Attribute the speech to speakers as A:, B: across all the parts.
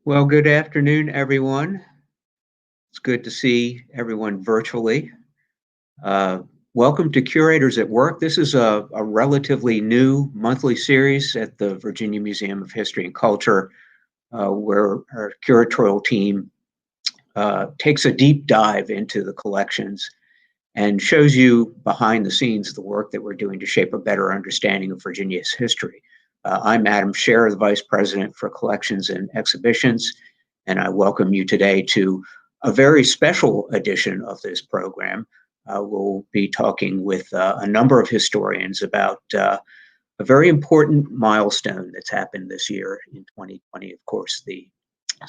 A: Well, good afternoon, everyone. It's good to see everyone virtually. Welcome to Curators at Work. This is a relatively new monthly series at the Virginia Museum of History and Culture, where our curatorial team takes a deep dive into the collections and shows you behind the scenes the work that we're doing to shape a better understanding of Virginia's history. I'm Adam Scher, the Vice President for Collections and Exhibitions, and I welcome you today to a very special edition of this program. We'll be talking with a number of historians about a very important milestone that's happened this year in 2020, of course, the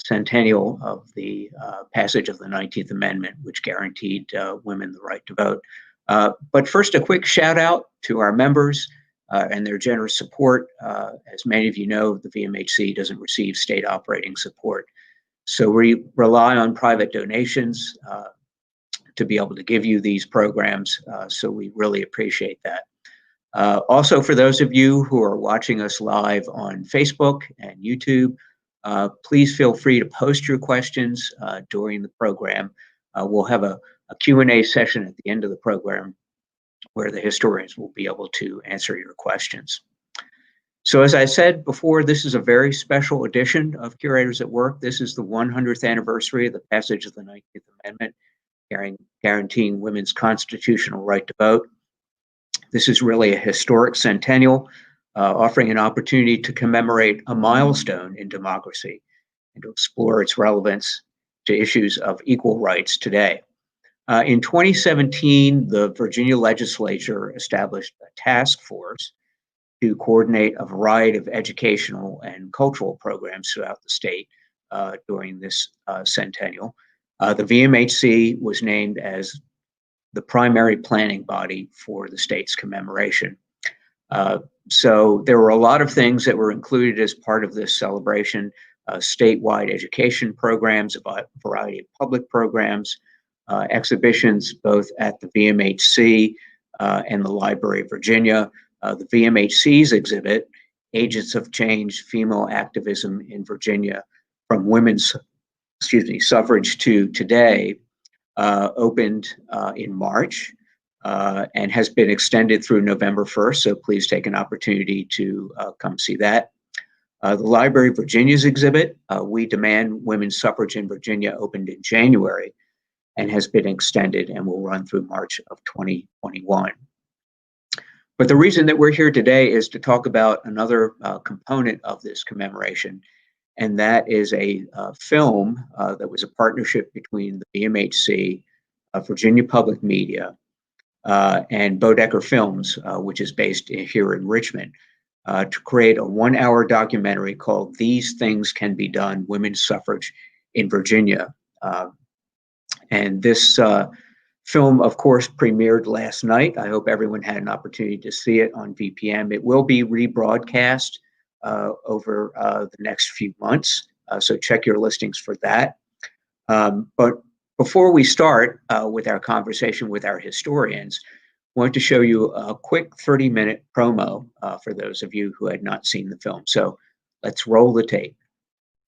A: centennial of the passage of the 19th Amendment, which guaranteed women the right to vote. But first, a quick shout out to our members and their generous support. As many of you know, the VMHC doesn't receive state operating support. So we rely on private donations to be able to give you these programs. So we really appreciate that. Also, for those of you who are watching us live on Facebook and YouTube, please feel free to post your questions during the program. We'll have a Q&A session at the end of the program where the historians will be able to answer your questions. So as I said before, this is a very special edition of Curators at Work. This is the 100th anniversary of the passage of the 19th Amendment, guaranteeing women's constitutional right to vote. This is really a historic centennial, offering an opportunity to commemorate a milestone in democracy and to explore its relevance to issues of equal rights today. In 2017, the Virginia legislature established a task force to coordinate a variety of educational and cultural programs throughout the state during this centennial. The VMHC was named as the primary planning body for the state's commemoration. So there were a lot of things that were included as part of this celebration: statewide education programs, a variety of public programs, exhibitions both at the VMHC and the Library of Virginia. The VMHC's exhibit, Agents of Change, Female Activism in Virginia, from women's, suffrage to today, opened in March and has been extended through November 1st, so please take an opportunity to come see that. The Library of Virginia's exhibit, We Demand Women's Suffrage in Virginia, opened in January and has been extended and will run through March of 2021. But the reason that we're here today is to talk about another component of this commemoration, and that is a film that was a partnership between the VMHC, Virginia Public Media, and Bodecker Films, which is based here in Richmond, to create a 1-hour documentary called These Things Can Be Done, Women's Suffrage in Virginia. And this film, of course, premiered last night. I hope everyone had an opportunity to see it on VPM. It will be rebroadcast over the next few months, so check your listings for that. But before we start with our conversation with our historians, I want to show you a quick 30-minute promo for those of you who had not seen the film. So let's roll the tape.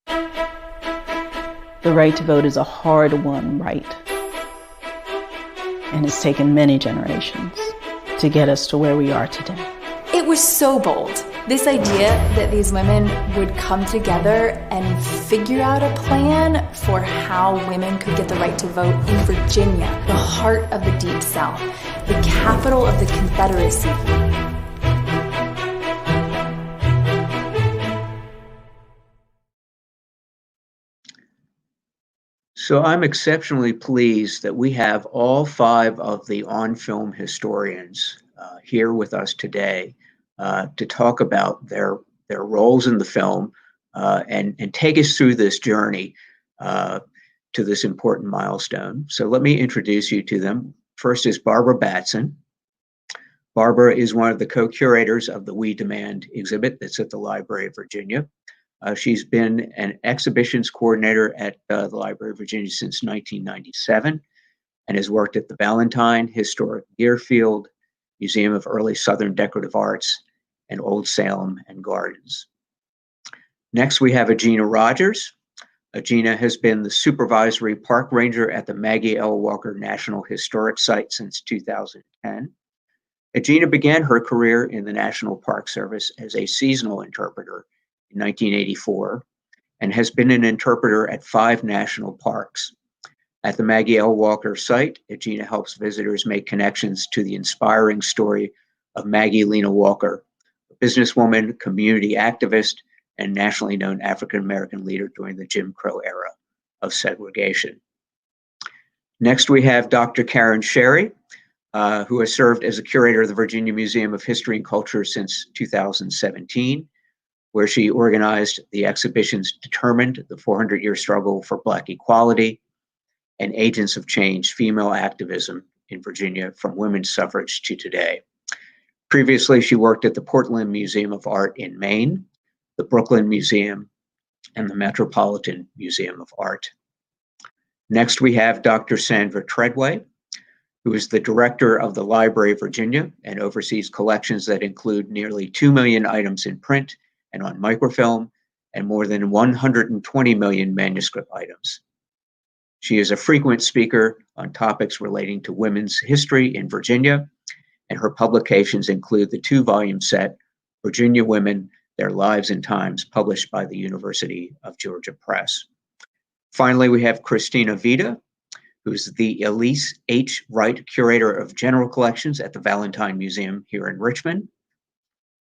B: The right to vote is a hard-won right, and it's taken many generations to get us to where we are today.
C: It was so bold. This idea that these women would come together and figure out a plan for how women could get the right to vote in Virginia, the heart of the Deep South, the capital of the Confederacy.
A: So I'm exceptionally pleased that we have all 5 of the on-film historians here with us today to talk about their roles in the film and take us through this journey to this important milestone. So let me introduce you to them. First is Barbara Batson. Barbara is one of the co-curators of the We Demand exhibit that's at the Library of Virginia. She's been an exhibitions coordinator at the Library of Virginia since 1997 and has worked at the Valentine, Historic Deerfield, Museum of Early Southern Decorative Arts, and Old Salem and Gardens. Next, we have Ajena Rogers. Ajena has been the supervisory park ranger at the Maggie L Walker National Historic Site since 2010. Ajena began her career in the National Park Service as a seasonal interpreter in 1984 and has been an interpreter at 5 national parks. At the Maggie L Walker site, Ajena helps visitors make connections to the inspiring story of Maggie Lena Walker, a businesswoman, community activist, and nationally known African-American leader during the Jim Crow era of segregation. Next, we have Dr. Karen Sherry, who has served as a curator of the Virginia Museum of History and Culture since 2017, where she organized the exhibitions Determined, the 400-Year Struggle for Black Equality, and Agents of Change, Female Activism in Virginia from Women's Suffrage to Today. Previously, she worked at the Portland Museum of Art in Maine, the Brooklyn Museum, and the Metropolitan Museum of Art. Next, we have Dr. Sandra Treadway, who is the director of the Library of Virginia and oversees collections that include nearly 2 million items in print and on microfilm, and more than 120 million manuscript items. She is a frequent speaker on topics relating to women's history in Virginia, and her publications include the 2-volume set, Virginia Women, Their Lives and Times, published by the University of Georgia Press. Finally, we have Christina Vida, who's the Elise H. Wright Curator of General Collections at the Valentine Museum here in Richmond.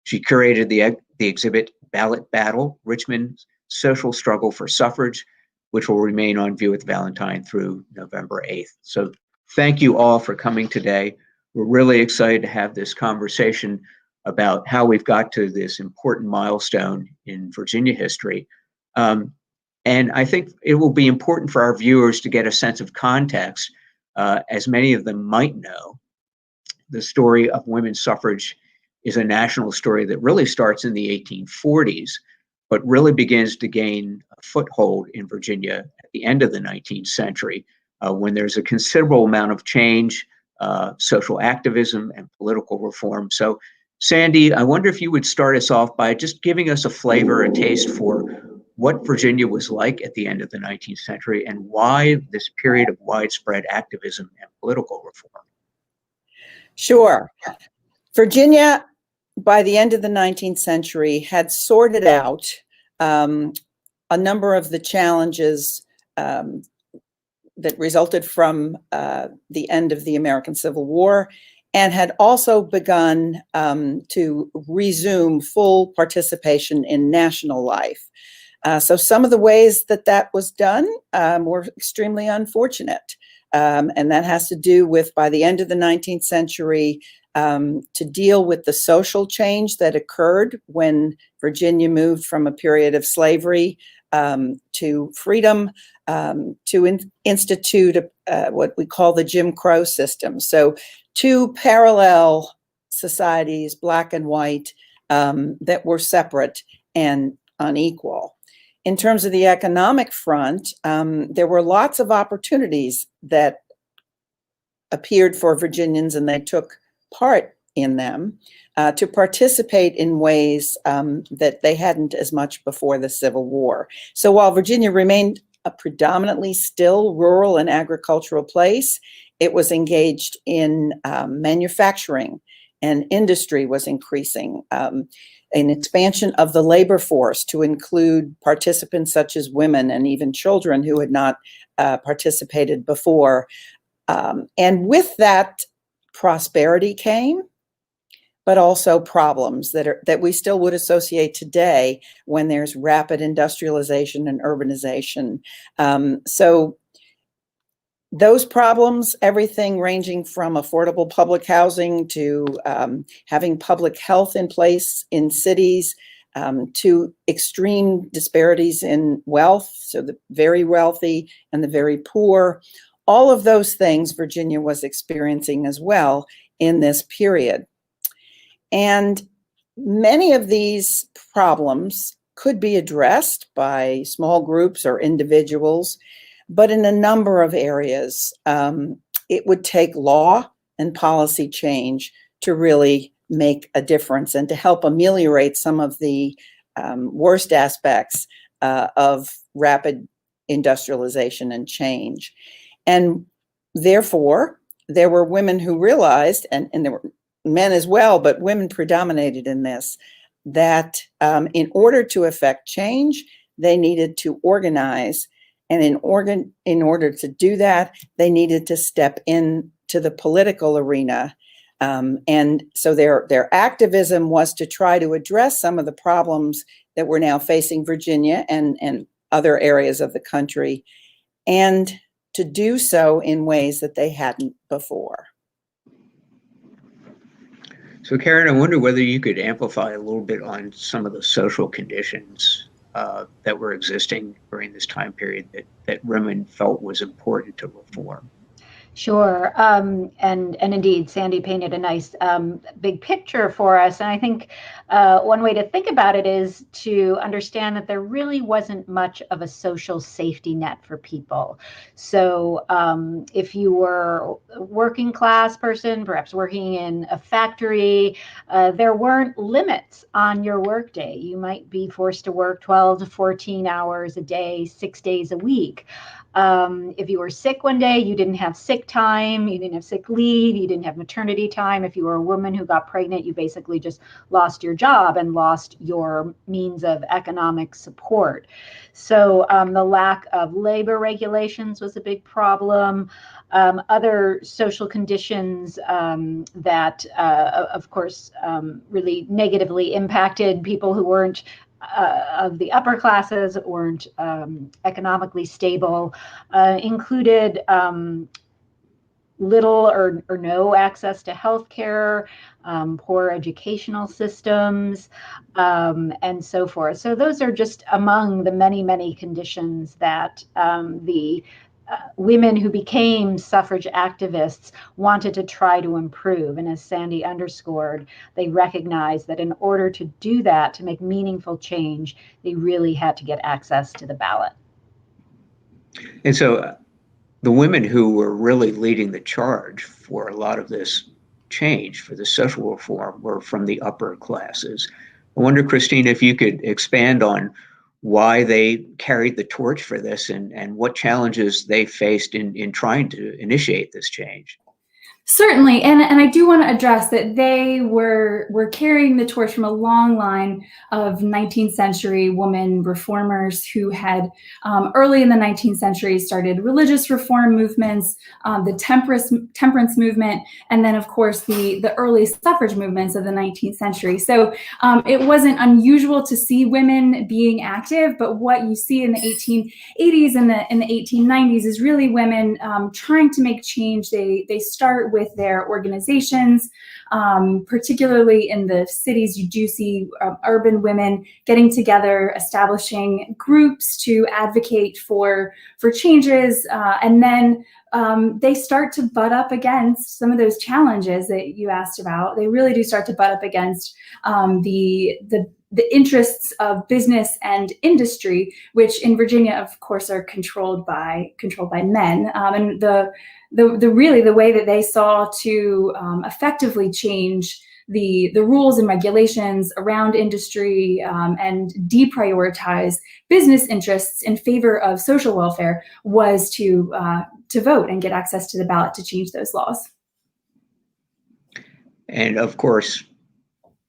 A: She curated the exhibit Ballot Battle, Richmond's Social Struggle for Suffrage, which will remain on view at Valentine through November 8th. So thank you all for coming today. We're really excited to have this conversation about how we've got to this important milestone in Virginia history. And I think it will be important for our viewers to get a sense of context. As many of them might know, the story of women's suffrage is a national story that really starts in the 1840s, but really begins to gain a foothold in Virginia at the end of the 19th century, when there's a considerable amount of change, social activism, and political reform. So, Sandy, I wonder if you would start us off by just giving us a flavor, a taste for what Virginia was like at the end of the 19th century and why this period of widespread activism and political reform.
D: Sure. Virginia, by the end of the 19th century, had sorted out a number of the challenges that resulted from the end of the American Civil War, and had also begun to resume full participation in national life. So some of the ways that was done were extremely unfortunate. And that has to do with, by the end of the 19th century, to deal with the social change that occurred when Virginia moved from a period of slavery to freedom, to institute what we call the Jim Crow system. So two parallel societies, black and white, that were separate and unequal. In terms of the economic front, there were lots of opportunities that appeared for Virginians, and they took part in them to participate in ways that they hadn't as much before the Civil War. So while Virginia remained a predominantly still rural and agricultural place, it was engaged in manufacturing, and industry was increasing. An expansion of the labor force to include participants such as women and even children who had not participated before. And with that, prosperity came, but also problems that we still would associate today when there's rapid industrialization and urbanization. So those problems, everything ranging from affordable public housing to having public health in place in cities, to extreme disparities in wealth, so the very wealthy and the very poor, all of those things Virginia was experiencing as well in this period. And many of these problems could be addressed by small groups or individuals, but in a number of areas, it would take law and policy change to really make a difference and to help ameliorate some of the worst aspects of rapid industrialization and change. And therefore, there were women who realized, and there were men as well, but women predominated in this, that in order to effect change, they needed to organize. And in order to do that, they needed to step into the political arena. And so their activism was to try to address some of the problems that were now facing Virginia and other areas of the country, and to do so in ways that they hadn't before.
A: So Karen, I wonder whether you could amplify a little bit on some of the social conditions that were existing during this time period that women felt was important to reform.
E: Sure. And indeed, Sandy painted a nice big picture for us. And I think one way to think about it is to understand that there really wasn't much of a social safety net for people. So if you were a working class person, perhaps working in a factory, there weren't limits on your workday. You might be forced to work 12 to 14 hours a day, 6 days a week. If you were sick one day, you didn't have sick time, you didn't have sick leave, you didn't have maternity time. If you were a woman who got pregnant, you basically just lost your job and lost your means of economic support. So the lack of labor regulations was a big problem. Other social conditions that, of course, really negatively impacted people who weren't of the upper classes, weren't economically stable, included little or no access to healthcare, poor educational systems, and so forth. So those are just among the many, many conditions that the women who became suffrage activists wanted to try to improve. And as Sandy underscored, they recognized that in order to do that, to make meaningful change, they really had to get access to the ballot.
A: And so the women who were really leading the charge for a lot of this change, for the social reform, were from the upper classes. I wonder, Christina, if you could expand on why they carried the torch for this and what challenges they faced in trying to initiate this change.
C: Certainly, and I do want to address that they were carrying the torch from a long line of 19th century woman reformers who had early in the 19th century started religious reform movements, the temperance movement, and then of course the early suffrage movements of the 19th century. So it wasn't unusual to see women being active, but what you see in the 1880s and in the 1890s is really women trying to make change. They start with their organizations, particularly in the cities. You do see urban women getting together, establishing groups to advocate for changes, and then they start to butt up against some of those challenges that you asked about. They really do start to butt up against the interests of business and industry, which in Virginia, of course, are controlled by men. And the way that they saw to effectively change the rules and regulations around industry and deprioritize business interests in favor of social welfare was to vote and get access to the ballot to change those laws.
A: And of course,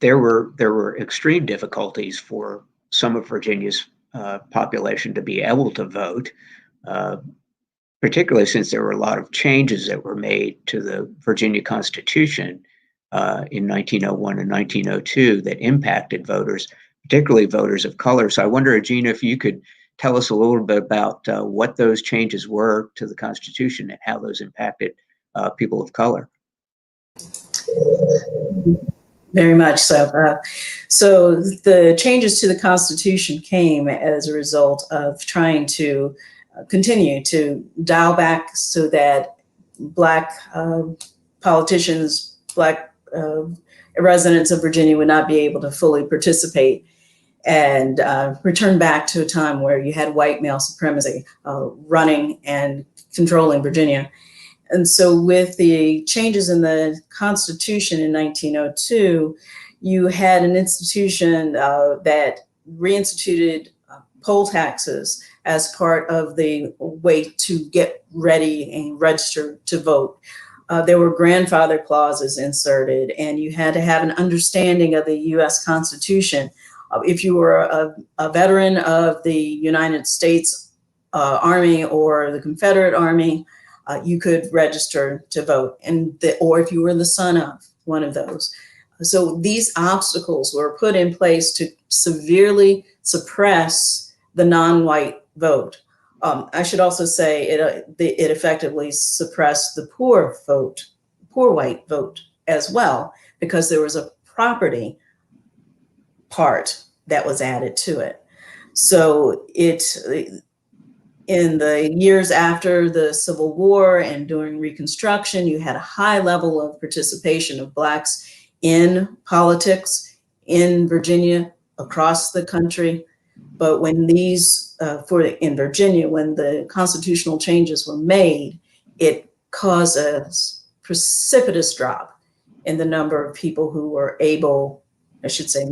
A: there were extreme difficulties for some of Virginia's population to be able to vote, particularly since there were a lot of changes that were made to the Virginia Constitution in 1901 and 1902 that impacted voters, particularly voters of color. So I wonder, Ajena, if you could tell us a little bit about what those changes were to the Constitution and how those impacted people of color.
B: Very much so. So the changes to the Constitution came as a result of trying to continue to dial back so that Black politicians, Black residents of Virginia would not be able to fully participate, and return back to a time where you had white male supremacy running and controlling Virginia. And so with the changes in the Constitution in 1902, you had an institution that reinstituted poll taxes as part of the way to get ready and register to vote. There were grandfather clauses inserted, and you had to have an understanding of the U.S. Constitution. If you were a veteran of the United States Army or the Confederate Army, you could register to vote, or if you were the son of one of those. So these obstacles were put in place to severely suppress the non-white vote. I should also say it effectively suppressed the poor white vote as well, because there was a property part that was added to it. So in the years after the Civil War and during Reconstruction, you had a high level of participation of Blacks in politics in Virginia, across the country. But when in Virginia, when the constitutional changes were made, it caused a precipitous drop in the number of people who were able, I should say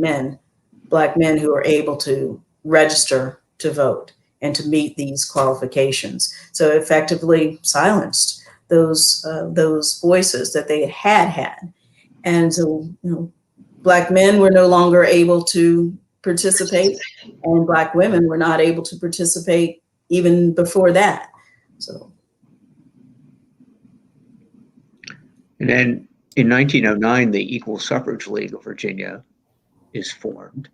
B: Black men who were able to register to vote and to meet these qualifications. So it effectively silenced those voices that they had. And so, Black men were no longer able to participate, and Black women were not able to participate even before that. So.
A: And then in 1909, the Equal Suffrage League of Virginia is formed,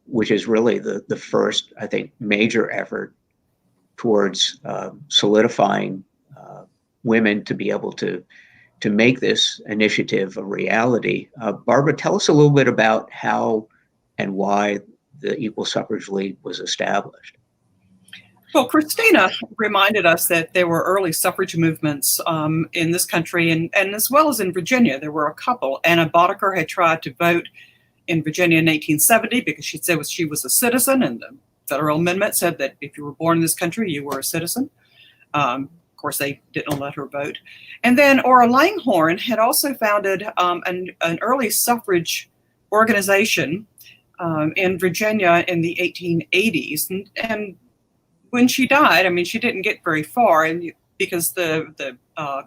A: which is really the first, I think, major effort towards solidifying women to be able to make this initiative a reality. Barbara, tell us a little bit about how and why the Equal Suffrage League was established.
F: Well, Christina reminded us that there were early suffrage movements in this country and as well as in Virginia. There were a couple. Anna Boddicker had tried to vote in Virginia in 1870 because she said she was a citizen, and the federal amendment said that if you were born in this country, you were a citizen. Of course, they didn't let her vote. And then Ora Langhorne had also founded an early suffrage organization in Virginia in the 1880s. And when she died, I mean, she didn't get very far, and because the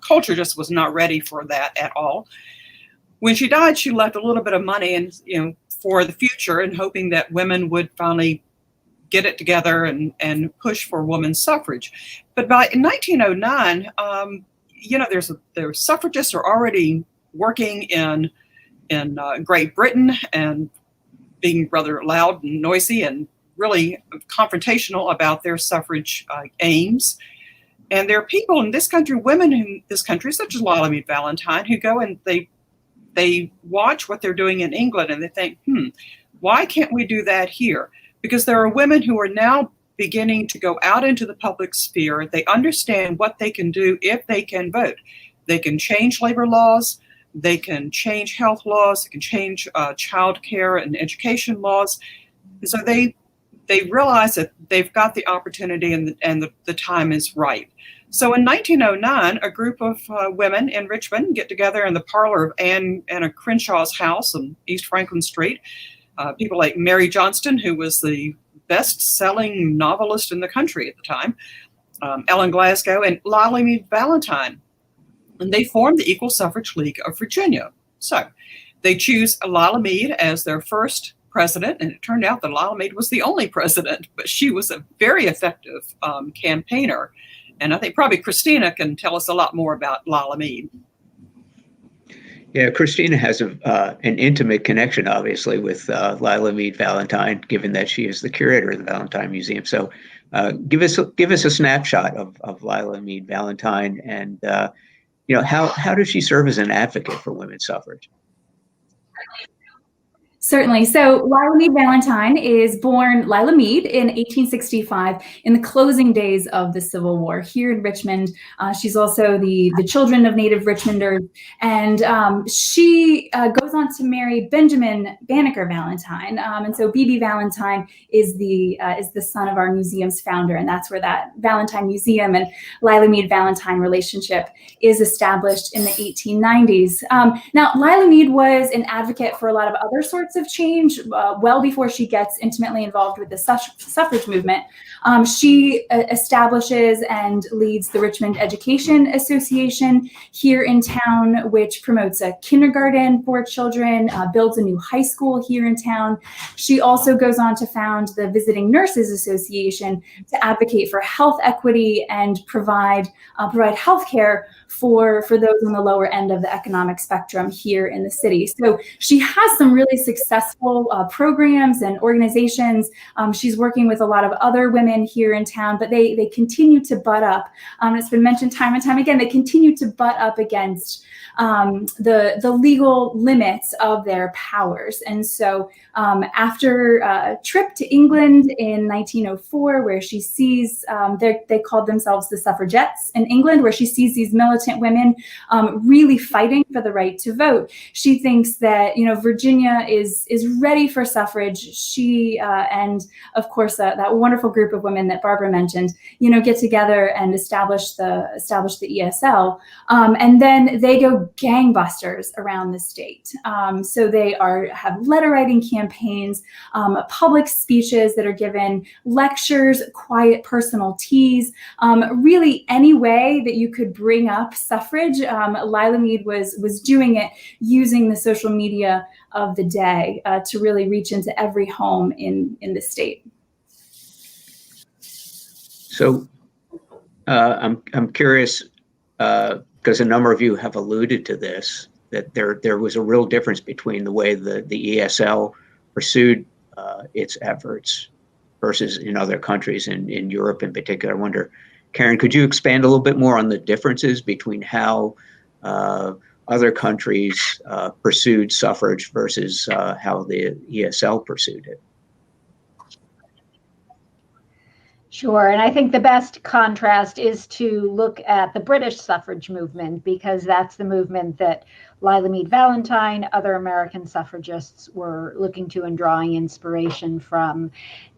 F: culture just was not ready for that at all. When she died, she left a little bit of money and, for the future, and hoping that women would finally get it together and push for women's suffrage. But in 1909, there's suffragists are already working in Great Britain and being rather loud and noisy and really confrontational about their suffrage aims. And there are people in this country, women in this country, such as Lilly Mead Valentine, who go and they watch what they're doing in England and they think, why can't we do that here? Because there are women who are now beginning to go out into the public sphere. They understand what they can do if they can vote. They can change labor laws. They can change health laws. They can change child care and education laws. And so they realize that they've got the opportunity and the time is right. So in 1909, a group of women in Richmond get together in the parlor of Anna Crenshaw's house on East Franklin Street. People like Mary Johnston, who was the best-selling novelist in the country at the time, Ellen Glasgow, and Lilly Mead Valentine. And they formed the Equal Suffrage League of Virginia. So they choose Lilly Mead as their first president, and it turned out that Lilly Mead was the only president, but she was a very effective campaigner. And I think probably Christina can tell us a lot more about Lilly Mead.
A: Yeah, Christina has an intimate connection, obviously, with Lilly Mead Valentine, given that she is the curator of the Valentine Museum. So give us a snapshot of Lilly Mead Valentine, and how does she serve as an advocate for women's suffrage?
C: Certainly. So Lilly Mead Valentine is born Lilly Mead in 1865 in the closing days of the Civil War here in Richmond. She's also the children of native Richmonders. And she goes on to marry Benjamin Banneker Valentine. And so BB Valentine is the son of our museum's founder. And that's where that Valentine Museum and Lilly Mead Valentine relationship is established in the 1890s. Now, Lilly Mead was an advocate for a lot of other sorts of change well before she gets intimately involved with the suffrage movement. She establishes and leads the Richmond Education Association here in town, which promotes a kindergarten for children, builds a new high school here in town. She also goes on to found the Visiting Nurses Association to advocate for health equity and provide health care for those on the lower end of the economic spectrum here in the city. So she has some really successful programs and organizations. She's working with a lot of other women here in town, but they continue to butt up. It's been mentioned time and time again, they continue to butt up against the legal limits of their powers. And so after a trip to England in 1904, where she sees, they called themselves the suffragettes in England, where she sees these militant women really fighting for the right to vote. She thinks that, Virginia is ready for suffrage. She and of course that wonderful group of women that Barbara mentioned, get together and establish the ESL, and then they go gangbusters around the state. So they have letter writing campaigns, public speeches that are given, lectures, quiet personal teas, really any way that you could bring up suffrage. Lilly Mead was doing it using the social media of the day to really reach into every home in the state.
A: So I'm curious, because a number of you have alluded to this, that there was a real difference between the way the ESL pursued its efforts versus in other countries, in Europe in particular. I wonder, Karen, could you expand a little bit more on the differences between how other countries pursued suffrage versus how the ESL pursued it?
E: Sure. And I think the best contrast is to look at the British suffrage movement, because that's the movement that Lilly Mead Valentine, other American suffragists were looking to and drawing inspiration from.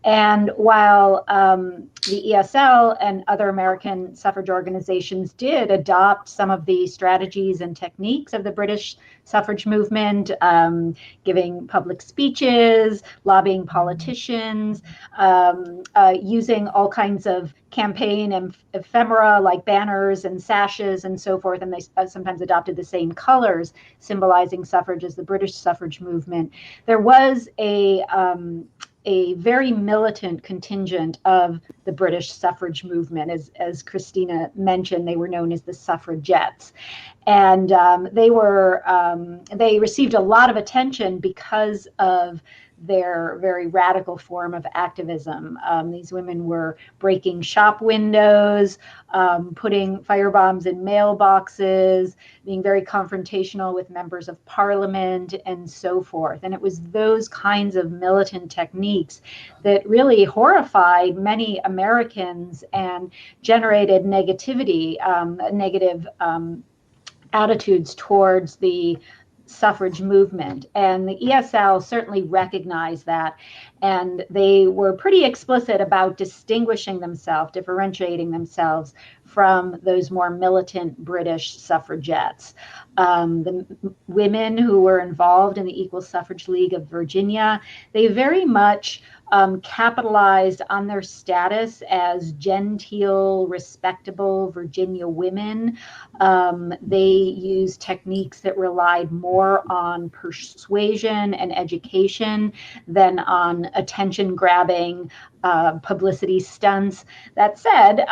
E: And while the ESL and other American suffrage organizations did adopt some of the strategies and techniques of the British suffrage movement, giving public speeches, lobbying politicians, using all kinds of campaign and ephemera like banners and sashes and so forth, and they sometimes adopted the same colors symbolizing suffrage as the British suffrage movement. There was a very militant contingent of the British suffrage movement. As Christina mentioned, they were known as the suffragettes. And they received a lot of attention because of their very radical form of activism. These women were breaking shop windows, putting firebombs in mailboxes, being very confrontational with members of parliament, and so forth. And it was those kinds of militant techniques that really horrified many Americans and generated negativity, negative attitudes towards the suffrage movement. And the ESL certainly recognized that, and they were pretty explicit about distinguishing themselves, differentiating themselves from those more militant British suffragettes. The women who were involved in the Equal Suffrage League of Virginia, they very much capitalized on their status as genteel, respectable Virginia women. They used techniques that relied more on persuasion and education than on attention-grabbing publicity stunts. That said,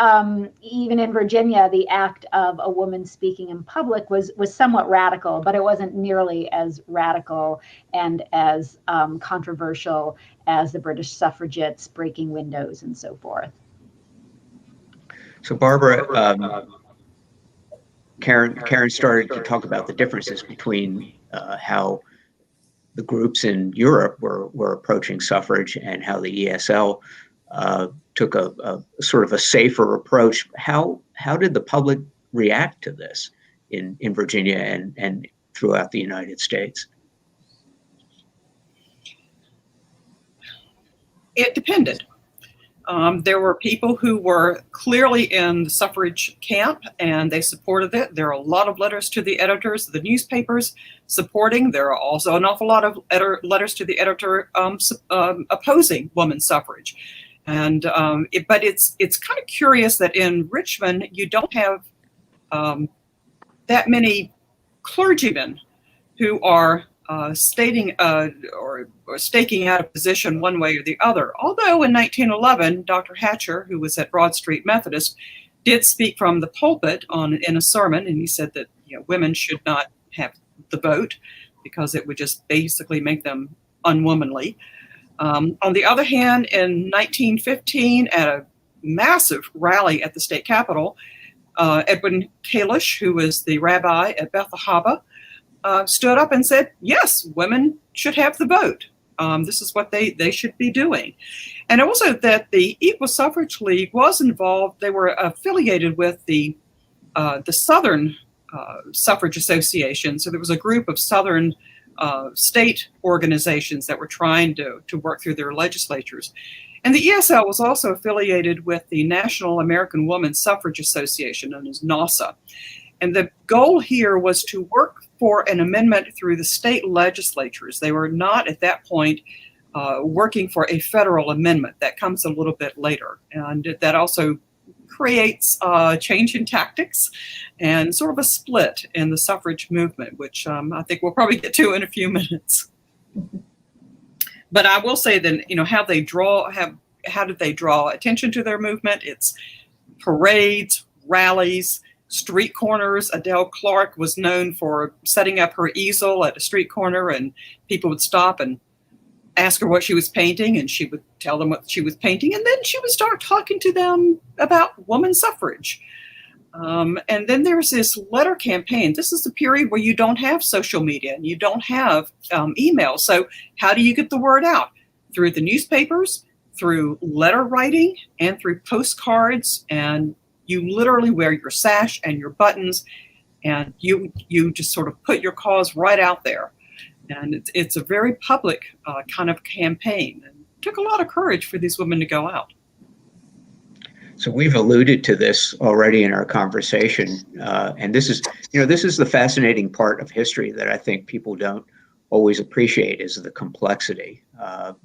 E: even in Virginia, the act of a woman speaking in public was somewhat radical, but it wasn't nearly as radical and as controversial as the British suffragettes breaking windows and so forth.
A: So Barbara, Karen started to talk about the differences between how the groups in Europe were approaching suffrage and how the ESL took a sort of a safer approach. How did the public react to this in Virginia and throughout the United States?
F: It depended. There were people who were clearly in the suffrage camp and they supported it. There are a lot of letters to the editors of the newspapers supporting. There are also an awful lot of letters to the editor opposing women's suffrage. And but it's kind of curious that in Richmond you don't have that many clergymen who are stating or staking out a position one way or the other. Although in 1911, Dr. Hatcher, who was at Broad Street Methodist, did speak from the pulpit in a sermon, and he said that women should not have the vote because it would just basically make them unwomanly. On the other hand, in 1915, at a massive rally at the state capitol, Edwin Kalish, who was the rabbi at Beth Ahava, stood up and said, yes, women should have the vote. This is what they should be doing. And also that the Equal Suffrage League was involved. They were affiliated with the Southern Suffrage Association. So there was a group of Southern state organizations that were trying to work through their legislatures. And the ESL was also affiliated with the National American Woman Suffrage Association, known as NAWSA. And the goal here was to work for an amendment through the state legislatures. They were not at that point working for a federal amendment. That comes a little bit later. And that also creates a change in tactics and sort of a split in the suffrage movement, which I think we'll probably get to in a few minutes. But I will say that, how did they draw attention to their movement? It's parades, rallies, street corners. Adele Clarke was known for setting up her easel at a street corner, and people would stop and ask her what she was painting, and she would tell them what she was painting, and then she would start talking to them about women's suffrage. And then there's this letter campaign. This is the period where you don't have social media and you don't have email. So how do you get the word out? Through the newspapers, through letter writing, and through postcards. And you literally wear your sash and your buttons and you just sort of put your cause right out there. And it's a very public kind of campaign. And it took a lot of courage for these women to go out.
A: So we've alluded to this already in our conversation, and this is the fascinating part of history that I think people don't always appreciate, is the complexity.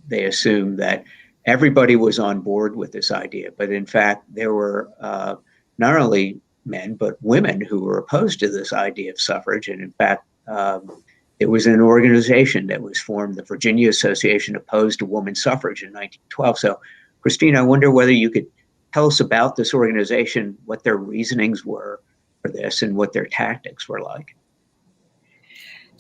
A: They assume that everybody was on board with this idea, but in fact, there were not only men but women who were opposed to this idea of suffrage, and in fact, it was an organization that was formed, the Virginia Association Opposed to Women's Suffrage, in 1912. So, Christina, I wonder whether you could tell us about this organization, what their reasonings were for this, and what their tactics were like.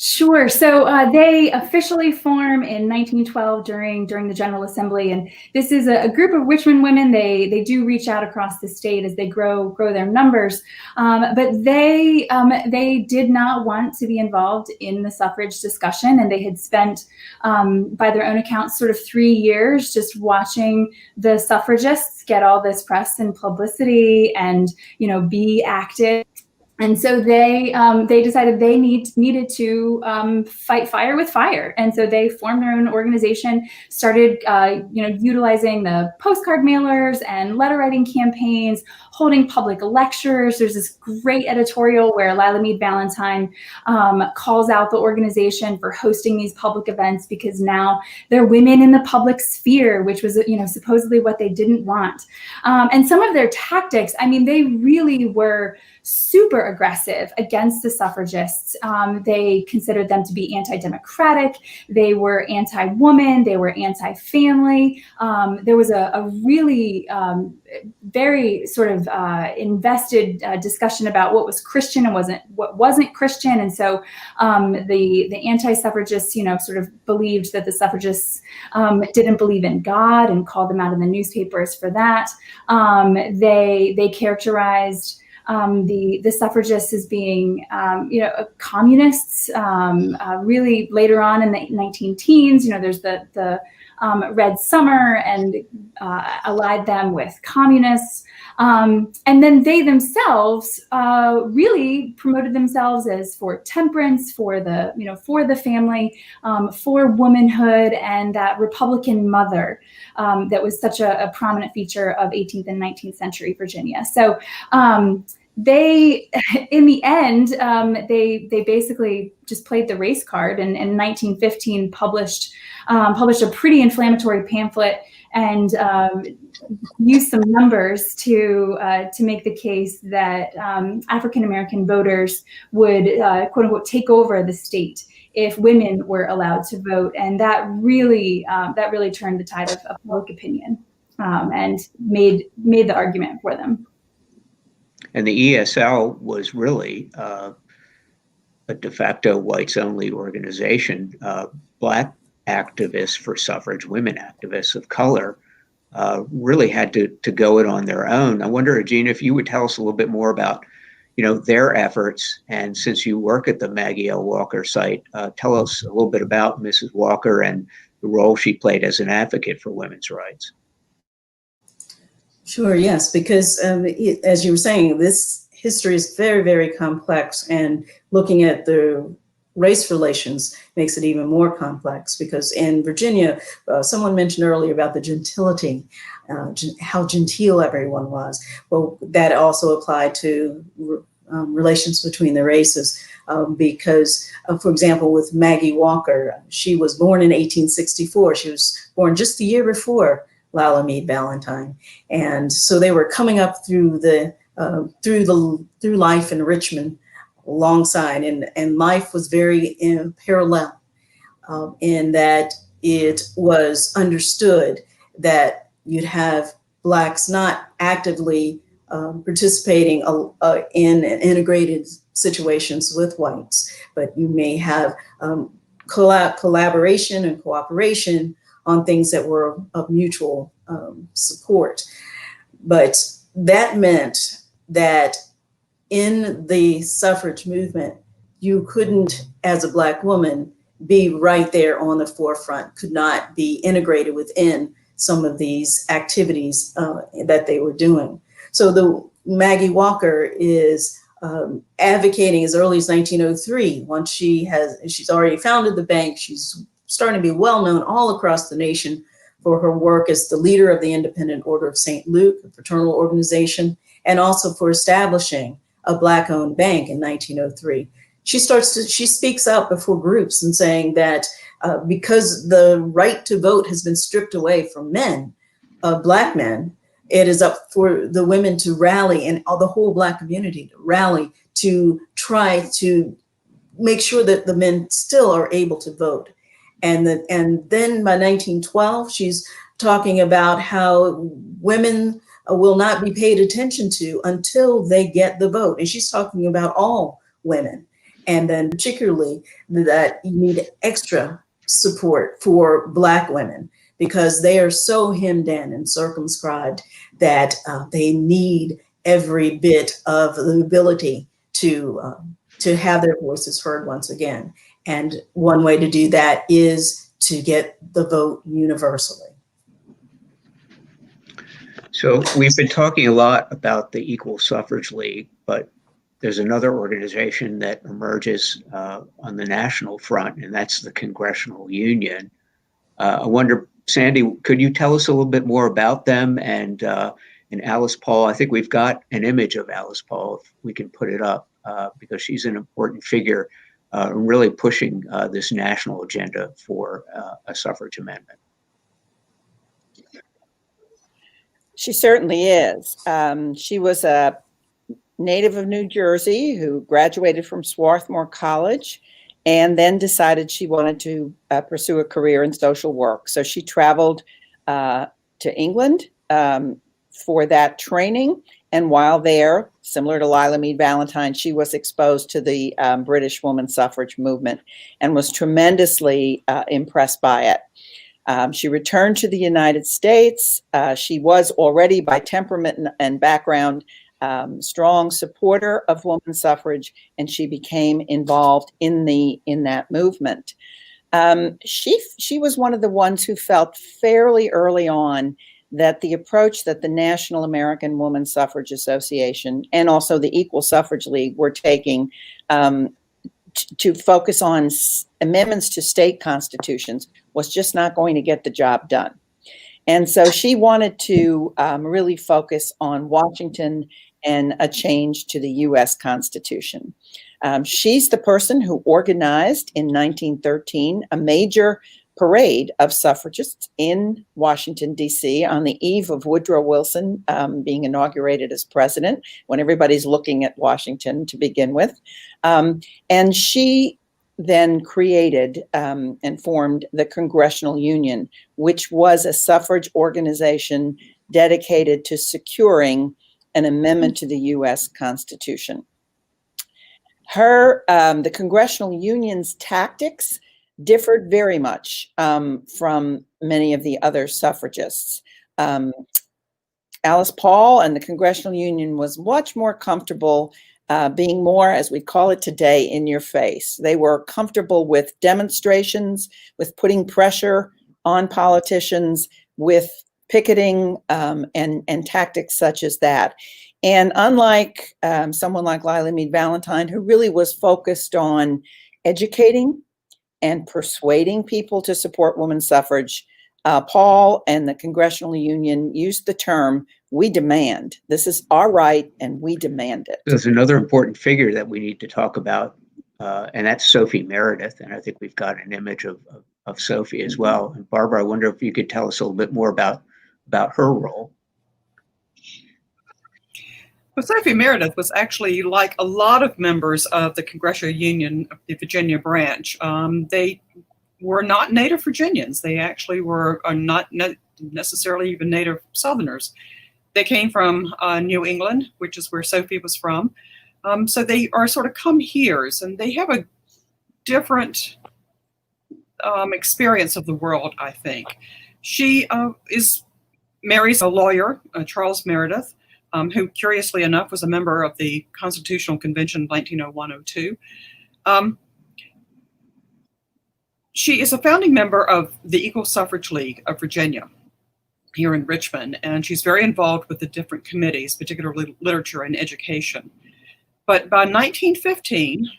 C: Sure. So they officially form in 1912 during the General Assembly, and this is a group of Richmond women. They do reach out across the state as they grow their numbers, but they did not want to be involved in the suffrage discussion, and they had spent, by their own account, sort of 3 years just watching the suffragists get all this press and publicity and be active. And so they decided they needed to fight fire with fire, and so they formed their own organization, started utilizing the postcard mailers and letter writing campaigns, holding public lectures. There's this great editorial where Mead Valentine calls out the organization for hosting these public events because now they're women in the public sphere, which was supposedly what they didn't want. And some of their tactics, I mean, they really were super aggressive against the suffragists. They considered them to be anti-democratic. They were anti-woman. They were anti-family. There was a really very sort of invested discussion about what was Christian and what wasn't Christian. And so the anti-suffragists, sort of believed that the suffragists didn't believe in God and called them out in the newspapers for that. They characterized the suffragists as being, communists. Really later on in the 19-teens, there's the Red Summer, and allied them with communists. And then they themselves really promoted themselves as for temperance, for the family, for womanhood, and that Republican mother that was such a prominent feature of 18th and 19th century Virginia. So they, in the end, they basically just played the race card, and in 1915 published a pretty inflammatory pamphlet and used some numbers to make the case that African American voters would quote unquote take over the state if women were allowed to vote, and that really turned the tide of public opinion and made the argument for them.
A: And the ESL was really a de facto whites-only organization. Black activists for suffrage, women activists of color, really had to go it on their own. I wonder, Ajena, if you would tell us a little bit more about, their efforts. And since you work at the Maggie L Walker site, tell us a little bit about Mrs. Walker and the role she played as an advocate for women's rights.
B: Sure, yes, because as you were saying, this history is very, very complex, and looking at the race relations makes it even more complex, because in Virginia, someone mentioned earlier about the gentility, how genteel everyone was. Well, that also applied to relations between the races, because, for example, with Maggie Walker, she was born in 1864. She was born just the year before Mead Valentine, and so they were coming up through life in Richmond alongside, and life was very parallel in that it was understood that you'd have Blacks not actively participating in integrated situations with whites, but you may have collaboration and cooperation on things that were of mutual support. But that meant that in the suffrage movement, you couldn't, as a Black woman, be right there on the forefront, could not be integrated within some of these activities that they were doing. So the Maggie Walker is advocating as early as 1903. Once she's already founded the bank, she's starting to be well known all across the nation for her work as the leader of the Independent Order of St. Luke, a fraternal organization, and also for establishing a Black-owned bank in 1903. She speaks out before groups and saying that because the right to vote has been stripped away from men, Black men, it is up for the women to rally and the whole Black community to rally to try to make sure that the men still are able to vote. And then by 1912, she's talking about how women will not be paid attention to until they get the vote. And she's talking about all women. And then particularly that you need extra support for Black women because they are so hemmed in and circumscribed that they need every bit of the ability to have their voices heard once again. And one way to do that is to get the vote universally.
A: So we've been talking a lot about the Equal Suffrage League, but there's another organization that emerges on the national front, and that's the Congressional Union. I wonder, Sandy, could you tell us a little bit more about them and Alice Paul? I think we've got an image of Alice Paul, if we can put it up, because she's an important figure really pushing this national agenda for a suffrage amendment.
D: She certainly is. She was a native of New Jersey who graduated from Swarthmore College and then decided she wanted to pursue a career in social work. So she traveled to England for that training. And while there, similar to Lila Mead Valentine, she was exposed to the British woman suffrage movement and was tremendously impressed by it. She returned to the United States. She was already, by temperament and background, strong supporter of woman suffrage, and she became involved in that movement. She was one of the ones who felt fairly early on that the approach that the National American Woman Suffrage Association and also the Equal Suffrage League were taking to focus on amendments to state constitutions was just not going to get the job done. And so she wanted to really focus on Washington and a change to the U.S. Constitution. She's the person who organized in 1913 a major parade of suffragists in Washington, D.C. on the eve of Woodrow Wilson being inaugurated as president, when everybody's looking at Washington to begin with. And she then created and formed the Congressional Union, which was a suffrage organization dedicated to securing an amendment to the U.S. Constitution. The Congressional Union's tactics differed very much from many of the other suffragists. Alice Paul and the Congressional Union was much more comfortable being more, as we call it today, in your face. They were comfortable with demonstrations, with putting pressure on politicians, with picketing and tactics such as that. And unlike someone like Lila Mead Valentine, who really was focused on educating and persuading people to support women's suffrage, Paul and the Congressional Union used the term, "We demand. This is our right and we demand it."
A: There's another important figure that we need to talk about, and that's Sophie Meredith. And I think we've got an image of Sophie as well. And Barbara, I wonder if you could tell us a little bit more about her role.
F: Well, Sophie Meredith was actually, like a lot of members of the Congressional Union, the Virginia branch, they were not native Virginians. They actually were not necessarily even native Southerners. They came from New England, which is where Sophie was from. So they are sort of come-heres, and they have a different experience of the world, I think. She marries a lawyer, Charles Meredith, who, curiously enough, was a member of the Constitutional Convention of 1901-02. She is a founding member of the Equal Suffrage League of Virginia here in Richmond, and she's very involved with the different committees, particularly literature and education. But by 1915,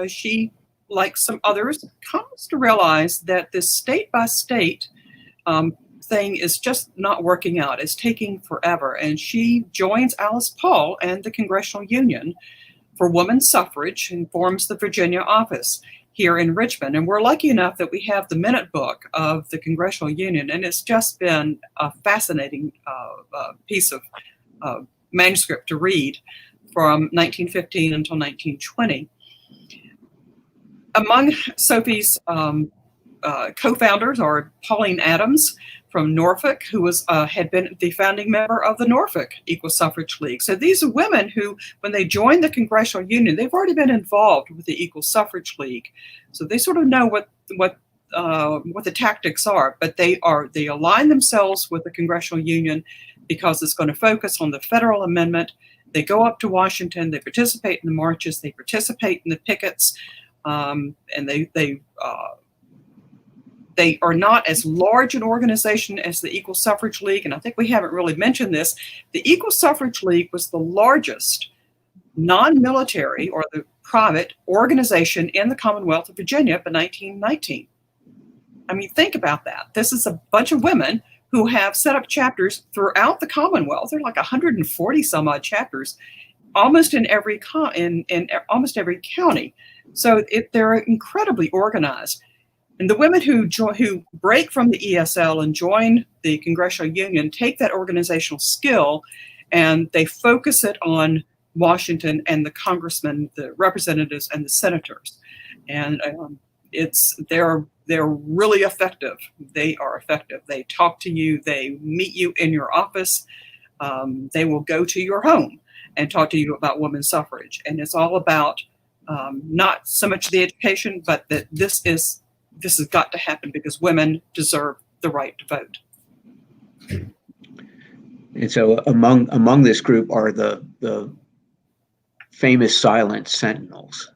F: she, like some others, comes to realize that this state by state thing is just not working out. It's taking forever. And she joins Alice Paul and the Congressional Union for Women's Suffrage and forms the Virginia office here in Richmond. And we're lucky enough that we have the minute book of the Congressional Union. And it's just been a fascinating piece of manuscript to read from 1915 until 1920. Among Sophie's co-founders are Pauline Adams from Norfolk, who had been the founding member of the Norfolk Equal Suffrage League. So these are women who, when they joined the Congressional Union, they've already been involved with the Equal Suffrage League. So they sort of know what the tactics are, but they align themselves with the Congressional Union because it's going to focus on the federal amendment. They go up to Washington, they participate in the marches, they participate in the pickets, and they are not as large an organization as the Equal Suffrage League. And I think we haven't really mentioned this. The Equal Suffrage League was the largest non-military or the private organization in the Commonwealth of Virginia by 1919. I mean, think about that. This is a bunch of women who have set up chapters throughout the Commonwealth. There are like 140 some odd chapters, almost in every almost every county. So they're incredibly organized. And the women who break from the ESL and join the Congressional Union take that organizational skill and they focus it on Washington and the congressmen, the representatives, and the senators. And they're really effective. They are effective. They talk to you. They meet you in your office. They will go to your home and talk to you about women's suffrage. And it's all about not so much the education, but that this has got to happen because women deserve the right to vote.
A: And so among this group are the famous silent sentinels.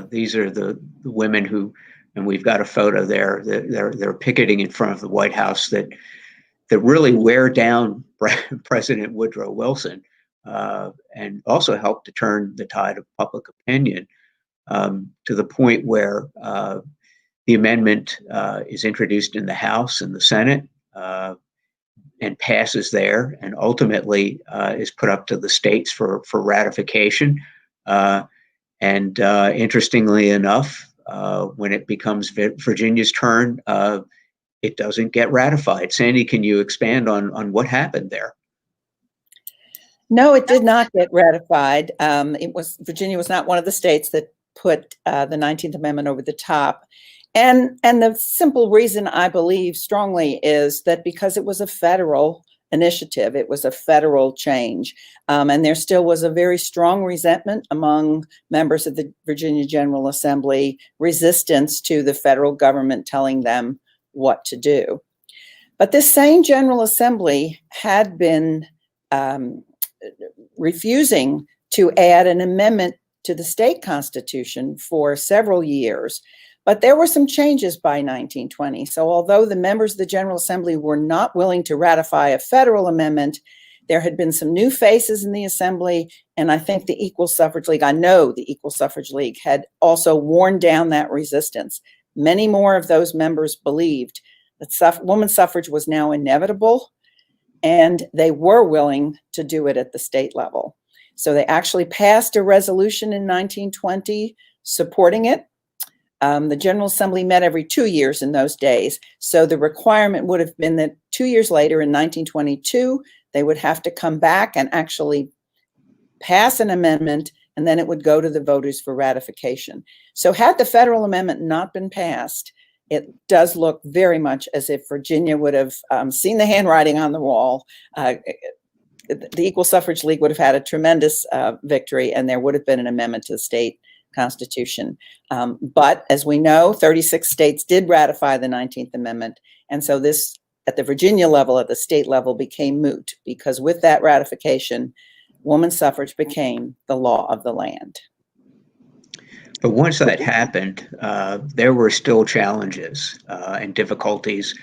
A: These are the women who, and we've got a photo there, they're picketing in front of the White House that really wear down President Woodrow Wilson and also help to turn the tide of public opinion to the point where the amendment is introduced in the House and the Senate and passes there, and ultimately is put up to the states for ratification. And interestingly enough, when it becomes Virginia's turn, it doesn't get ratified. Sandy, can you expand on what happened there?
D: No, it did not get ratified. Virginia was not one of the states that put the 19th Amendment over the top. And the simple reason I believe strongly is that because it was a federal initiative, it was a federal change. And there still was a very strong resentment among members of the Virginia General Assembly, resistance to the federal government telling them what to do. But this same General Assembly had been refusing to add an amendment to the state constitution for several years. But there were some changes by 1920. So although the members of the General Assembly were not willing to ratify a federal amendment, there had been some new faces in the Assembly. And I think the Equal Suffrage League, I know the Equal Suffrage League had also worn down that resistance. Many more of those members believed that women's suffrage was now inevitable, and they were willing to do it at the state level. So they actually passed a resolution in 1920 supporting it. The General Assembly met every 2 years in those days. So the requirement would have been that 2 years later in 1922, they would have to come back and actually pass an amendment, and then it would go to the voters for ratification. So had the federal amendment not been passed, it does look very much as if Virginia would have seen the handwriting on the wall. The Equal Suffrage League would have had a tremendous victory, and there would have been an amendment to the state constitution. But as we know, 36 states did ratify the 19th Amendment. And so this, at the Virginia level, at the state level, became moot, because with that ratification, women's suffrage became the law of the land.
A: But once that happened, there were still challenges and difficulties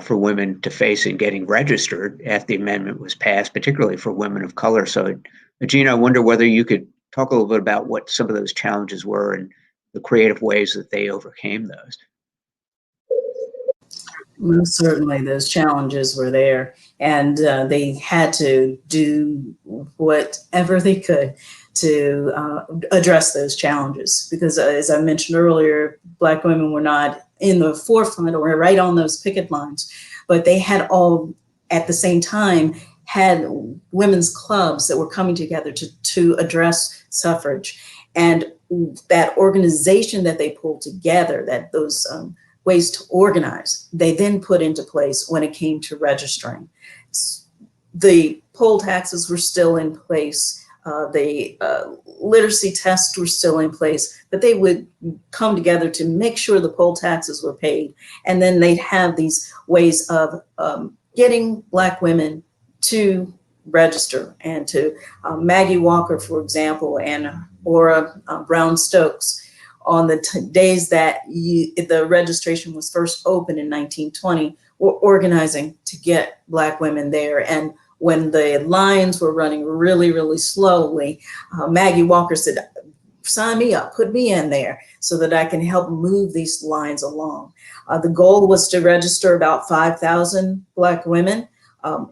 A: for women to face in getting registered after the amendment was passed, particularly for women of color. So, Ajena, I wonder whether you could talk a little bit about what some of those challenges were and the creative ways that they overcame those.
B: Most certainly, those challenges were there, and they had to do whatever they could to address those challenges. Because as I mentioned earlier, Black women were not in the forefront or right on those picket lines, but they had all, at the same time, had women's clubs that were coming together to address suffrage. And that organization that they pulled together, that those ways to organize, they then put into place when it came to registering. The poll taxes were still in place. The literacy tests were still in place, but they would come together to make sure the poll taxes were paid. And then they'd have these ways of getting Black women to register, and to Maggie Walker, for example, and Ora Brown Stokes, on the days that the registration was first opened in 1920, were organizing to get Black women there. And when the lines were running really, really slowly, Maggie Walker said, sign me up, put me in there so that I can help move these lines along. The goal was to register about 5,000 Black women,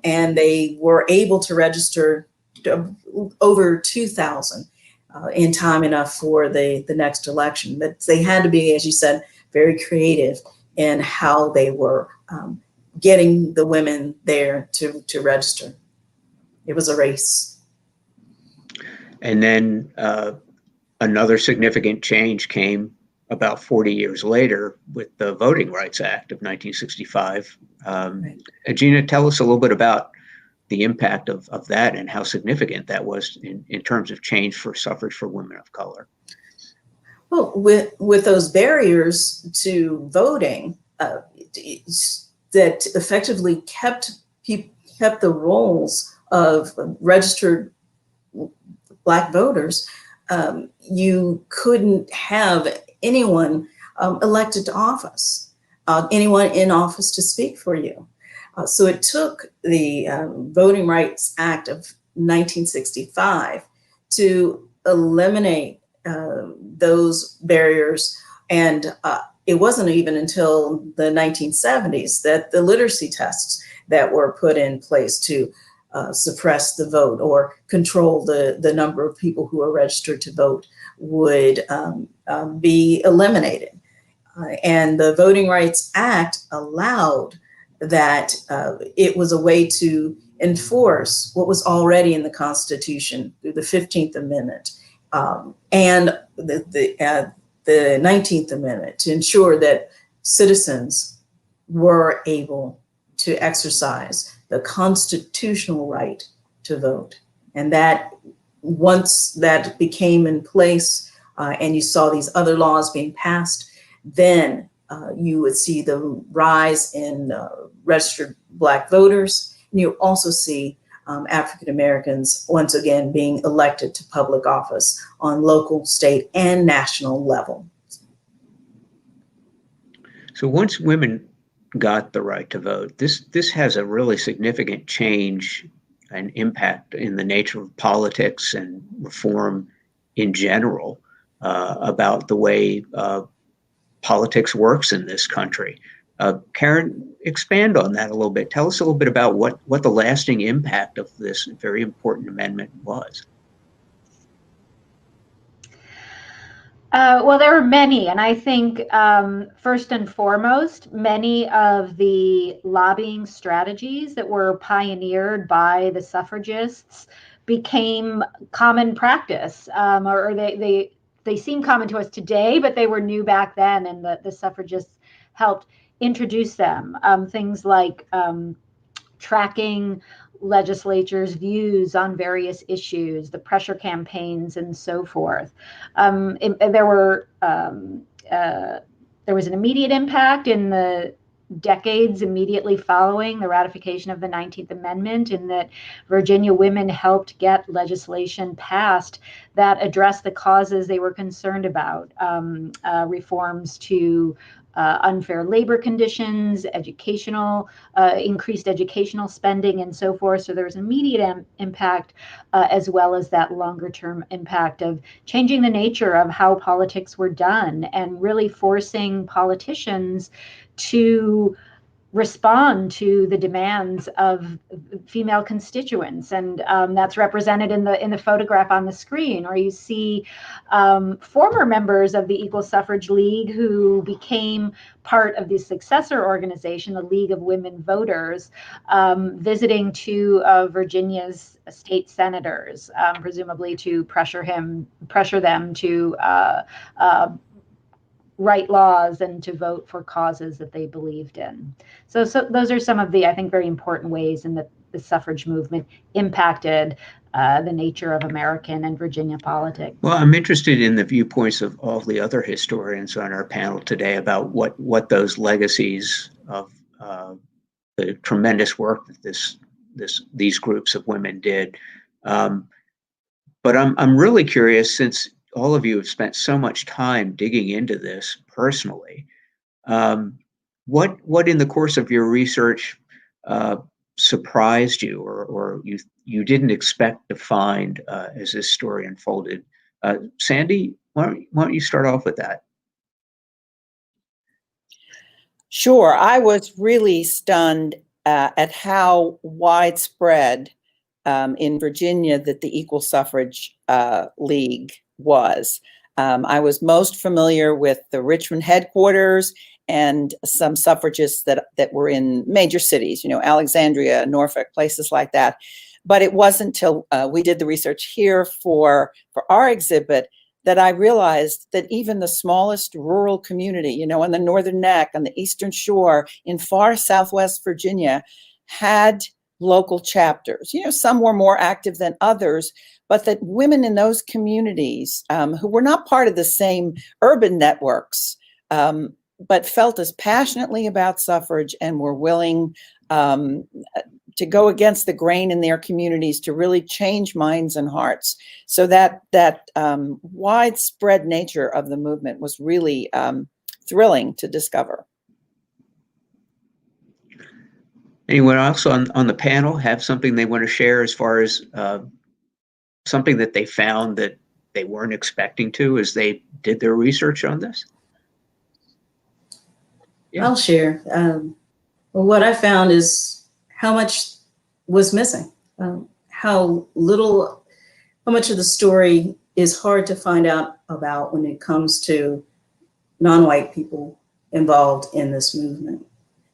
B: and they were able to register over 2,000 in time enough for the next election. But they had to be, as you said, very creative in how they were getting the women there to register. It was a race.
A: And then another significant change came about 40 years later with the Voting Rights Act of 1965.
B: Right.
A: Ajena, tell us a little bit about the impact of that and how significant that was in terms of change for suffrage for women of color.
B: Well, with those barriers to voting that effectively kept the roles of registered Black voters, you couldn't have anyone elected to office, anyone in office to speak for you. So it took the Voting Rights Act of 1965 to eliminate those barriers. And it wasn't even until the 1970s that the literacy tests that were put in place to suppress the vote or control the number of people who are registered to vote would be eliminated. And the Voting Rights Act allowed that it was a way to enforce what was already in the Constitution through the 15th Amendment and the 19th Amendment, to ensure that citizens were able to exercise the constitutional right to vote. And that once that became in place and you saw these other laws being passed, then you would see the rise in registered Black voters. And you also see African Americans once again being elected to public office on local, state, and national level.
A: So once women got the right to vote, this has a really significant change and impact in the nature of politics and reform in general about the way politics works in this country. Karen, expand on that a little bit. Tell us a little bit about what the lasting impact of this very important amendment was.
E: Well, there are many, and I think first and foremost, many of the lobbying strategies that were pioneered by the suffragists became common practice, or they seem common to us today, but they were new back then, and the suffragists helped introduce them. Things like tracking legislatures' views on various issues, the pressure campaigns, and so forth. There was an immediate impact in the decades immediately following the ratification of the 19th Amendment, in that Virginia women helped get legislation passed that addressed the causes they were concerned about, reforms to unfair labor conditions, increased educational spending, and so forth. So there was immediate impact, as well as that longer term impact of changing the nature of how politics were done and really forcing politicians to respond to the demands of female constituents, and that's represented in the photograph on the screen. Or you see former members of the Equal Suffrage League who became part of the successor organization, the League of Women Voters, visiting two of Virginia's state senators, presumably to pressure them to write laws and to vote for causes that they believed in. So those are some of the, I think, very important ways in that the suffrage movement impacted the nature of American and Virginia politics.
A: Well, I'm interested in the viewpoints of all the other historians on our panel today about what those legacies of the tremendous work that these groups of women did. But I'm really curious, since all of you have spent so much time digging into this personally, what in the course of your research surprised you, or you didn't expect to find as this story unfolded? Sandy, why don't you start off with that?
D: Sure. I was really stunned at how widespread in Virginia that the Equal Suffrage League was. I was most familiar with the Richmond headquarters and some suffragists that were in major cities, Alexandria, Norfolk, places like that. But it wasn't until we did the research here for our exhibit that I realized that even the smallest rural community, on the Northern Neck, on the Eastern Shore, in far Southwest Virginia, had local chapters. Some were more active than others, but that women in those communities who were not part of the same urban networks, but felt as passionately about suffrage and were willing to go against the grain in their communities to really change minds and hearts. So that widespread nature of the movement was really thrilling to discover.
A: Anyone else on the panel have something they want to share as far as something that they found that they weren't expecting to as they did their research on this? Yeah.
B: I'll share. Well, what I found is how much was missing, how much of the story is hard to find out about when it comes to non-white people involved in this movement.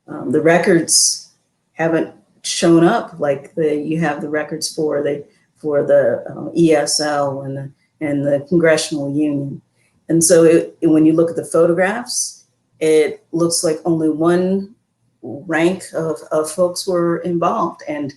B: The records haven't shown up like you have the records for the ESL and the Congressional Union. And so when you look at the photographs, it looks like only one rank of folks were involved. And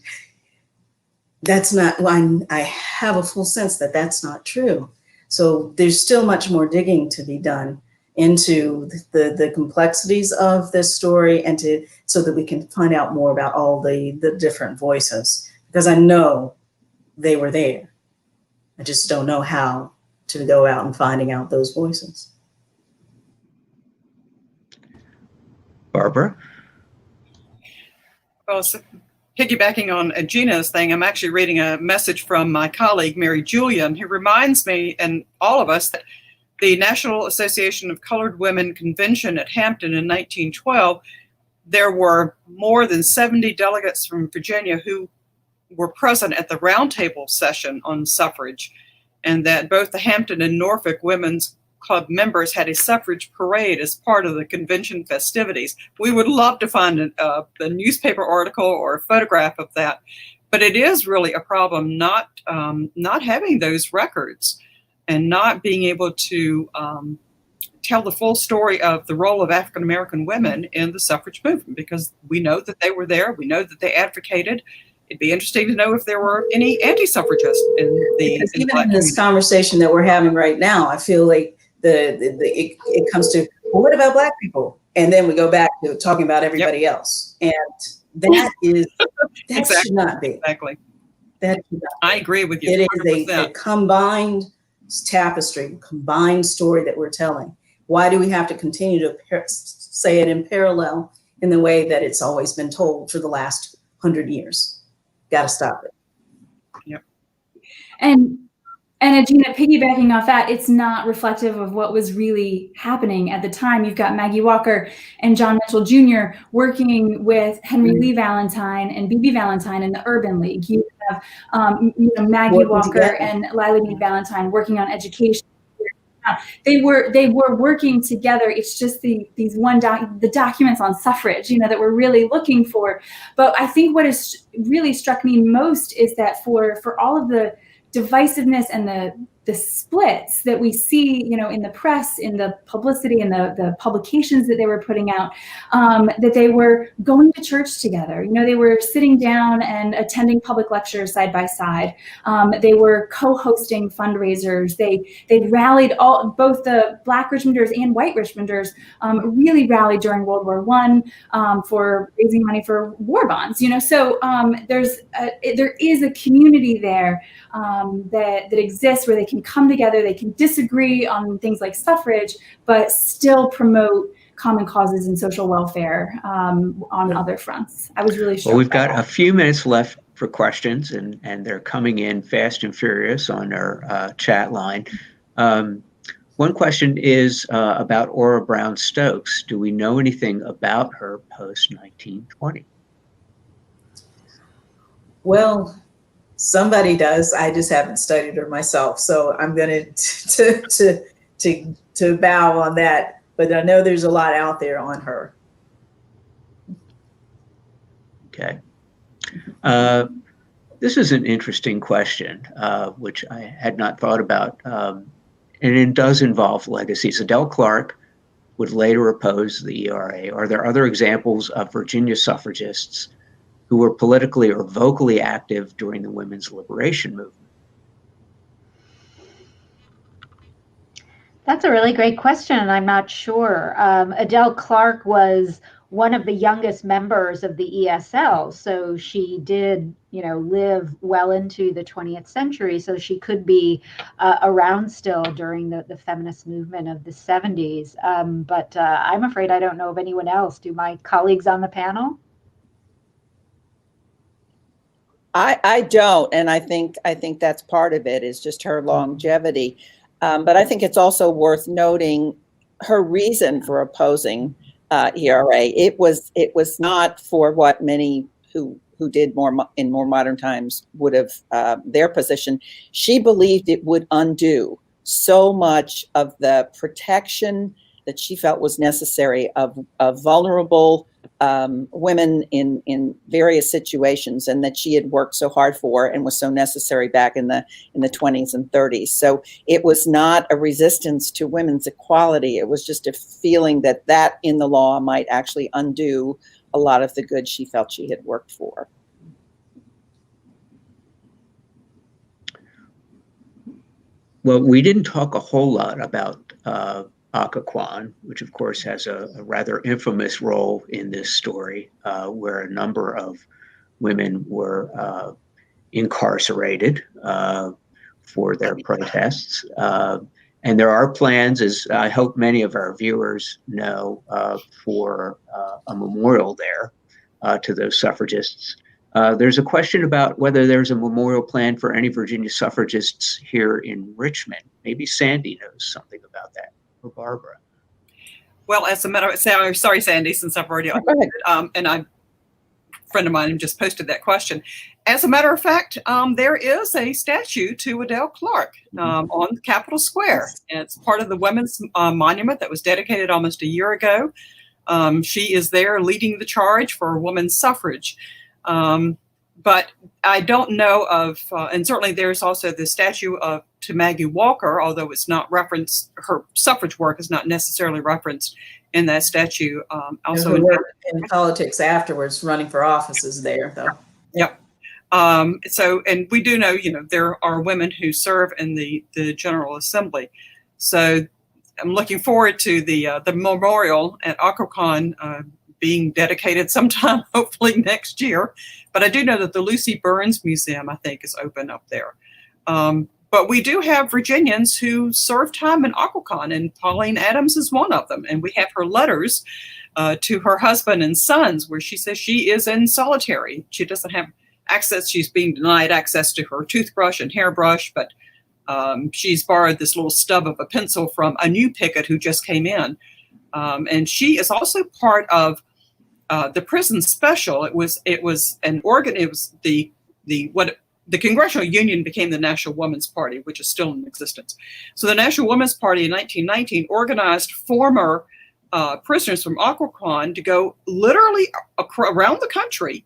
B: that's not, I have a full sense that that's not true. So there's still much more digging to be done into the complexities of this story and so that we can find out more about all the different voices, because I know they were there. I just don't know how to go out and finding out those voices.
A: Barbara?
F: Well, so piggybacking on Ajena's thing, I'm actually reading a message from my colleague, Mary Julian, who reminds me and all of us that the National Association of Colored Women Convention at Hampton in 1912, there were more than 70 delegates from Virginia who were present at the roundtable session on suffrage, and that both the Hampton and Norfolk Women's Club members had a suffrage parade as part of the convention festivities. We would love to find a newspaper article or a photograph of that, but it is really a problem not having those records and not being able to tell the full story of the role of African American women in the suffrage movement, because we know that they were there, we know that they advocated. It'd be interesting to know if there were any anti-suffragists in
B: even in this conversation that we're having right now, I feel like it comes to, well, what about Black people? And then we go back to talking about everybody else. And that
F: exactly.
B: should not be.
F: Exactly.
B: That should not be.
F: I agree with you.
B: It is a combined tapestry, combined story that we're telling. Why do we have to continue to say it in parallel in the way that it's always been told for the last 100 years. Got to stop it.
F: Yep.
C: And Ajena, piggybacking off that, it's not reflective of what was really happening at the time. You've got Maggie Walker and John Mitchell Jr. working with Henry Lee Valentine and B.B. Valentine in the Urban League. You have Maggie
B: Working
C: Walker
B: together.
C: and Lilly Mead Valentine working on education. They were working together. It's just the documents on suffrage, that we're really looking for. But I think what has really struck me most is that for all of the divisiveness and the splits that we see, in the press, in the publicity, in the publications that they were putting out, that they were going to church together. They were sitting down and attending public lectures side by side. They were co-hosting fundraisers. They rallied both the Black Richmonders and white Richmonders really rallied during World War I for raising money for war bonds. So there is a community there that exists where they can come together, they can disagree on things like suffrage, but still promote common causes and social welfare on other fronts. I was really struck.
A: Well, we've
C: by
A: got
C: that.
A: a few minutes left for questions, and they're coming in fast and furious on our chat line. One question is about Ora Brown Stokes. Do we know anything about her post-1920?
B: Well, somebody does. I just haven't studied her myself, so I'm going to bow on that. But I know there's a lot out there on her.
A: Okay. This is an interesting question, which I had not thought about, and it does involve legacies. Adele Clarke would later oppose the ERA. Are there other examples of Virginia suffragists who were politically or vocally active during the women's liberation movement?
E: That's a really great question, and I'm not sure. Adele Clarke was one of the youngest members of the ESL, so she did, live well into the 20th century, so she could be around still during the feminist movement of the 70s. But I'm afraid I don't know of anyone else. Do my colleagues on the panel?
D: I don't, and I think that's part of it, is just her longevity. But I think it's also worth noting her reason for opposing ERA. It was not for what many who did in more modern times would have their position. She believed it would undo so much of the protection that she felt was necessary of vulnerable women in various situations, and that she had worked so hard for and was so necessary back in the 20s and 30s. So it was not a resistance to women's equality. It was just a feeling that in the law might actually undo a lot of the good she felt she had worked for.
A: Well, we didn't talk a whole lot about Occoquan, which of course has a rather infamous role in this story, where a number of women were incarcerated for their protests. And there are plans, as I hope many of our viewers know, for a memorial there to those suffragists. There's a question about whether there's a memorial plan for any Virginia suffragists here in Richmond. Maybe Sandy knows something about that. Or Barbara.
F: Well, as a matter of sorry, Sandy, since I've already and a friend of mine just posted that question. As a matter of fact, there is a statue to Adele Clarke on Capitol Square. And it's part of the Women's Monument that was dedicated almost a year ago. She is there leading the charge for women's suffrage. But I don't know of, and certainly there's also the statue to Maggie Walker, although it's not referenced, her suffrage work is not necessarily referenced in that statue. Also
B: in politics afterwards, running for offices there, though.
F: Yep. So, and we do know, there are women who serve in the General Assembly. So I'm looking forward to the memorial at Occoquan being dedicated sometime, hopefully next year. But I do know that the Lucy Burns Museum, I think, is open up there. But we do have Virginians who served time in Occoquan, and Pauline Adams is one of them. And we have her letters to her husband and sons, where she says she is in solitary. She doesn't have access. She's being denied access to her toothbrush and hairbrush, but she's borrowed this little stub of a pencil from a new picket who just came in. And she is also part of the prison special. It was an organ. It was the Congressional Union became the National Women's Party, which is still in existence. So the National Women's Party in 1919 organized former prisoners from Occoquan to go literally around the country,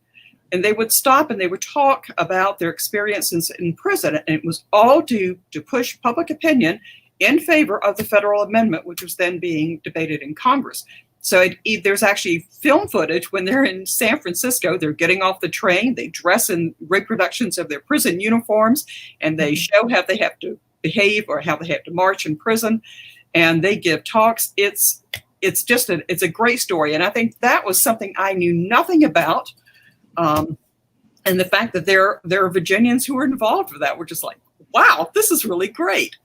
F: and they would stop and they would talk about their experiences in prison. And it was all to push public opinion in favor of the federal amendment, which was then being debated in Congress. So there's actually film footage when they're in San Francisco. They're getting off the train. They dress in reproductions of their prison uniforms, and they show how they have to behave or how they have to march in prison. And they give talks. It's a great story. And I think that was something I knew nothing about. And the fact that there are Virginians who were involved with that, we're just like, wow, this is really great.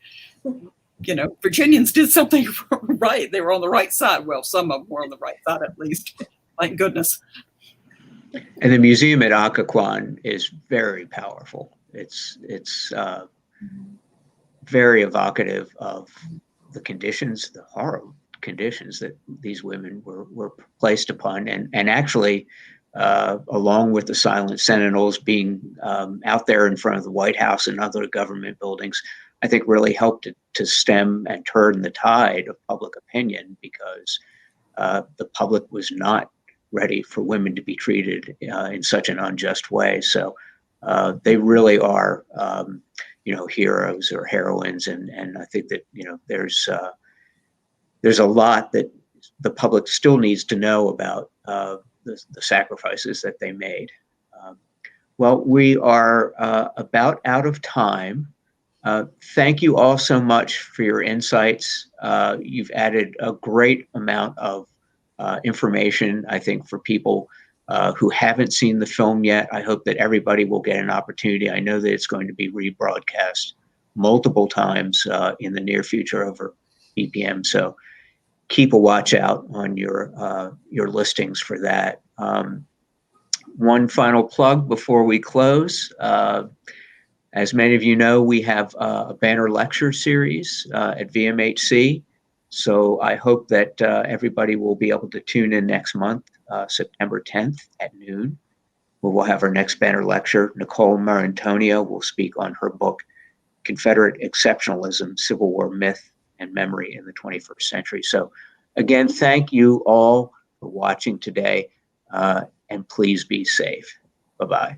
F: You know, Virginians did something right. They were on the right side. Well, some of them were on the right side, at least. Thank goodness.
A: And the museum at Occoquan is very powerful. It's very evocative of the conditions, the horrible conditions that these women were placed upon, and actually, along with the silent sentinels being out there in front of the White House and other government buildings, I think really helped to stem and turn the tide of public opinion, because the public was not ready for women to be treated in such an unjust way. So they really are, heroes or heroines, and I think that there's a lot that the public still needs to know about the sacrifices that they made. Well, we are about out of time. Thank you all so much for your insights. You've added a great amount of information, I think, for people who haven't seen the film yet. I hope that everybody will get an opportunity. I know that it's going to be rebroadcast multiple times in the near future over BPM. So keep a watch out on your listings for that. One final plug before we close. As many of you know, we have a banner lecture series at VMHC. So I hope that everybody will be able to tune in next month, September 10th at noon, where we'll have our next banner lecture. Nicole Marantonio will speak on her book, Confederate Exceptionalism, Civil War Myth and Memory in the 21st Century. So again, thank you all for watching today, and please be safe. Bye-bye.